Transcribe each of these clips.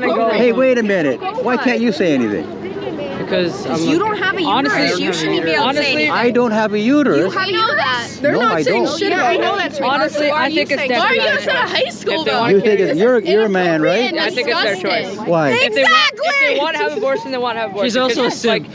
want to go. Hey, wait a minute. Why can't you say anything? Because you don't have a uterus. Honestly, You shouldn't be able to say anything. I don't have a uterus. You have a uterus. They're No, not I saying don't. shit Yeah, about I know it. that's honestly, I think it's Why are you definitely guys out of high school though? You think you're a man, right? I think it's their choice. Why? If they want to have abortion, they want to have abortion. She's also a simp.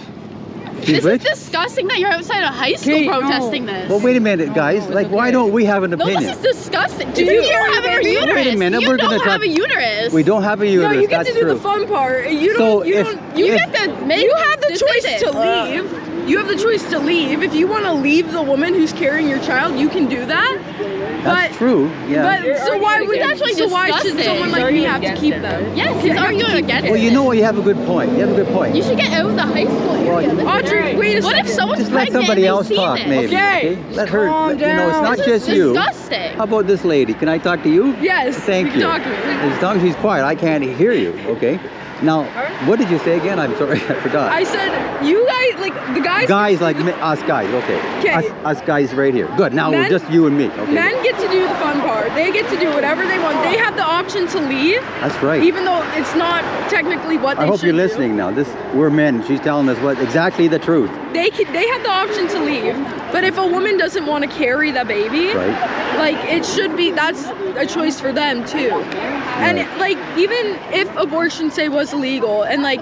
She's This rich? is disgusting that you're outside of high school protesting this. Well, wait a minute, guys. Like, why don't we have an No, opinion? this is disgusting. Do you have a uterus? Wait a minute, You we're don't gonna have talk- a uterus. We don't have a uterus. No, you get That's to do true. the fun part. You So don't. You if- don't. You if- get to make. You have the choice to leave. You have the choice to leave. If you want to leave the woman who's carrying your child, you can do that. That's true. Yeah. But so why would so why should someone like me have to keep them? Yes, he's arguing against Well, it. you know what? You have a good point. You have a good point. You should get out of the high school area. Well, Audrey, wait a second. What if someone's Just let pregnant somebody and else they've seen talk, this? maybe. Okay. Let her. Calm You know, it's down. not This just is you. disgusting. How about this lady? Can I talk to you? Yes. Thank you. you. Can talk to me. As long as she's quiet, I can't hear you. Okay. Now, what did you say again? I'm sorry, I forgot. I said you guys like the guys. Guys like us guys. Okay. 'Kay. Us guys right here. Good. Now Men- we're just you and me. Okay. Men get to do the fun part. They get to do whatever they want. They have the option to leave, That's right. even though it's not technically what they I hope should you're do. listening now. We're men. She's telling us what exactly the truth. They have the option to leave, but if a woman doesn't want to carry the baby, Right. like it should be, that's a choice for them too. And Right. like even if abortion say was illegal and like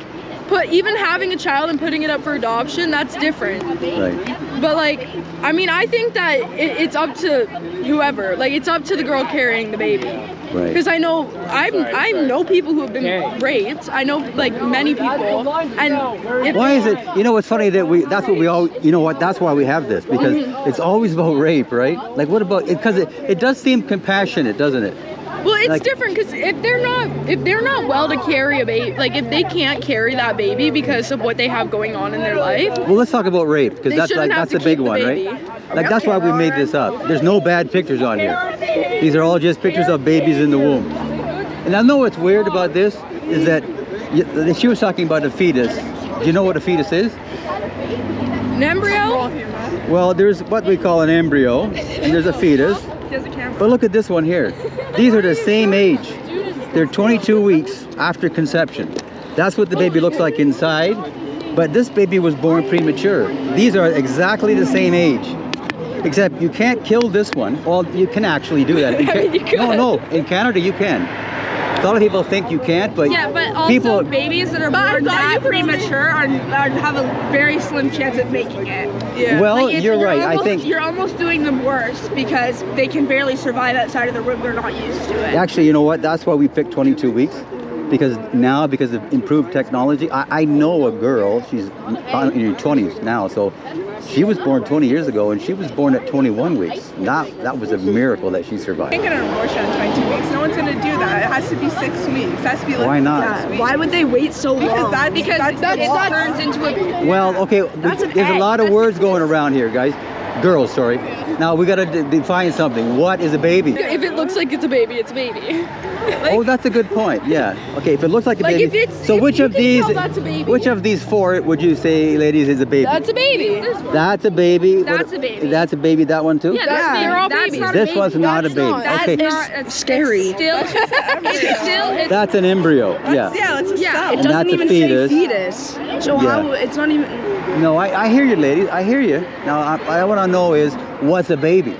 even having a child and putting it up for adoption, that's different. Right. But like, I mean, I think that it's up to whoever. Like, it's up to the girl carrying the baby. Right. Because I know know people who have been raped. I know like many people. And if Why is it? You know, it's funny that that's what we all. You know what? That's why we have this, because it's always about rape, right? Like, what about it? Because it does seem compassionate, doesn't it? Well, it's Like- different because if they're not well to carry a baby, like if they can't carry that baby because of what they have going on in their life, Well, let's talk about rape, because They that's shouldn't like have that's to a big keep the one, baby. right? Like that's why we made this up. There's no bad pictures on here. These are all just pictures of babies in the womb. And I know what's weird about this is that she was talking about a fetus. Do you know what a fetus is? an embryo. Well, there's what we call an embryo, and there's a fetus. But look at this one here. These are the same age. They're 22 weeks after conception. That's what the baby looks like inside. But this baby was born premature. These are exactly the same age. Except you can't kill this one. Well, you can actually do that. No, in Canada you can. A lot of people think you can't, but Yeah, but also people. babies that are born that premature have a very slim chance of making it. Yeah. Well, Like, you're right. Almost, I think you're almost doing them worse because they can barely survive outside of the room. They're not used to it. actually, you know what? That's why we picked 22 weeks. Because of improved technology, I know a girl, she's in her 20s now, so she was born 20 years ago and she was born at 21 weeks. That was a miracle that she survived. You can't get an abortion at 22 weeks. No one's gonna do that. It has to be 6 weeks. It has to be less Why than not? 6 weeks. Why would they wait so long? Because that turns into a. Well, okay, there's a lot of words going around here, guys. Girls, sorry. Now we gotta define something. What is a baby? If it looks like it's a baby, it's a baby. Oh, that's a good point. Yeah. Okay, if it looks like a Like, baby. if it's- So if which you of can these? tell that's a baby. Which of these four would you say, ladies, is a baby? That's a baby. That's a baby. That's a baby. That's a baby. That one too. Yeah, that's a baby. They're all That's babies. not This one's not a That's baby. not. That Okay. It's scary. It's That's an embryo. Yeah. Yeah, it's a cell. It And doesn't that's a even fetus. say fetus. So Yeah. how? It's not even. No, I hear you, ladies. I hear you. Now, I want to know is what's a baby?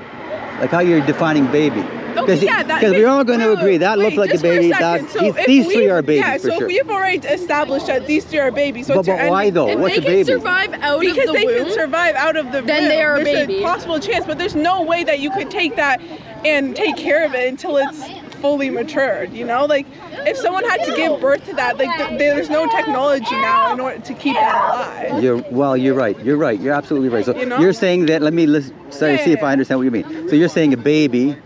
Like how you're defining baby. Because we're all going to agree that looks like a just for baby. second. So if These three we've- are babies Yeah, for so sure. if we've already established that these three are babies, so But why though? If What's they a can baby? survive out Because of the they womb, can survive out of the then womb. they are a There's baby. a possible chance, but there's no way that you could take that and take care of it until it's fully matured. You know, like if someone had to give birth to that, like there's no technology now in order to keep that alive. You're right. You're absolutely right. So You know? you're saying that. Let me see if I understand what you mean. So you're saying a baby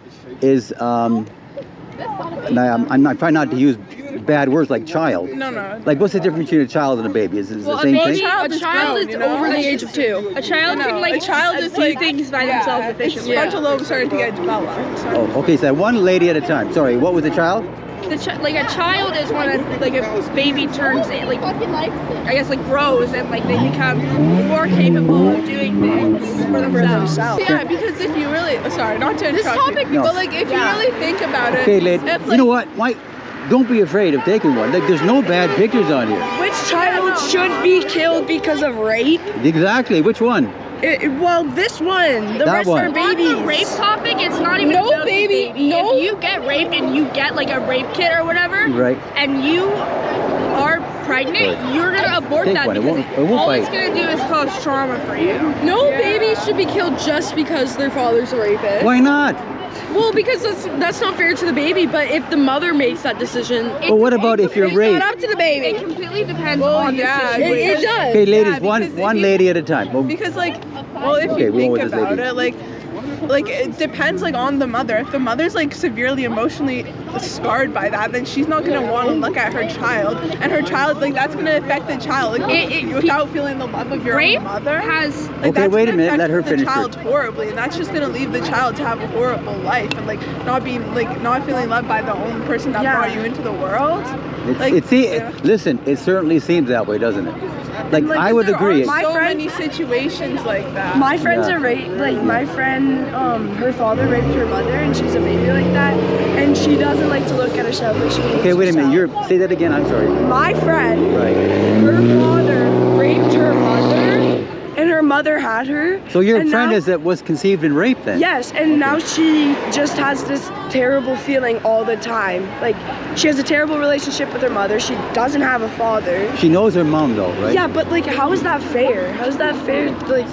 is now I'm not trying not to use bad words like child. No. Like what's the difference between a child and a baby? Is it the same thing? a child is you know? over the age of 2. A child can like a child is do like things by themselves its efficiently. frontal lobe starting to get developed. So. Oh, okay. So one lady at a time. Sorry, what was the child? Like a child is when a baby turns like I guess like grows and like they become more capable of doing things for themselves. Yeah, because if you really, sorry, not to This interrupt topic, you, No. but like if you really think about it, Okay, lady. if, You know what? don't be afraid of taking one. Like, there's no bad pictures on here. Which child should be killed because of rape? Exactly. Which one? Well, this one. The That rest one. are babies. On the rape topic, it's not even No, about baby, the baby. no. If you get raped and you get like a rape kit or whatever, Right. and you are pregnant, Right. you're gonna abort Take that one. It because won't all bite. it's gonna do is cause trauma for you. No baby should be killed just because their father's a rapist. Why not? Well, because that's not fair to the baby. But if the mother makes that decision, Well, what about if you're it's raped? not up to the baby. It completely depends Well, on yeah, the It, situation. it does. Okay, ladies, Yeah, because one if you- lady at a time. Well, Because like, well, if Okay, you we'll think go with this about lady. it, like it depends like on the mother. If the mother's like severely emotionally scarred by that, then she's not gonna want to look at her child, and her child like that's gonna affect the child like without feeling the love of your Rape own mother. has Like, Okay, that's wait a gonna minute, affect let her the finish child first. horribly, and that's just gonna leave the child to have a horrible life and like not feeling loved by the own person that Yeah. brought you into the world. It's listen, it certainly seems that way, doesn't it? Like, I would There agree. are so friend- many situations like that. My friend's Yeah. a rape. Like my friend, her father raped her mother, and she's a baby like that, and she doesn't like to look at herself. Like she hates Okay, wait a minute. herself. Say that again. I'm sorry. My friend, Right. her father raped her mother, and her mother had her. So your and friend now- was conceived in rape then? Yes, and now she just has this terrible feeling all the time. Like she has a terrible relationship with her mother. She doesn't have a father. She knows her mom though, right? Yeah, but like, how is that fair? How is that fair? Like,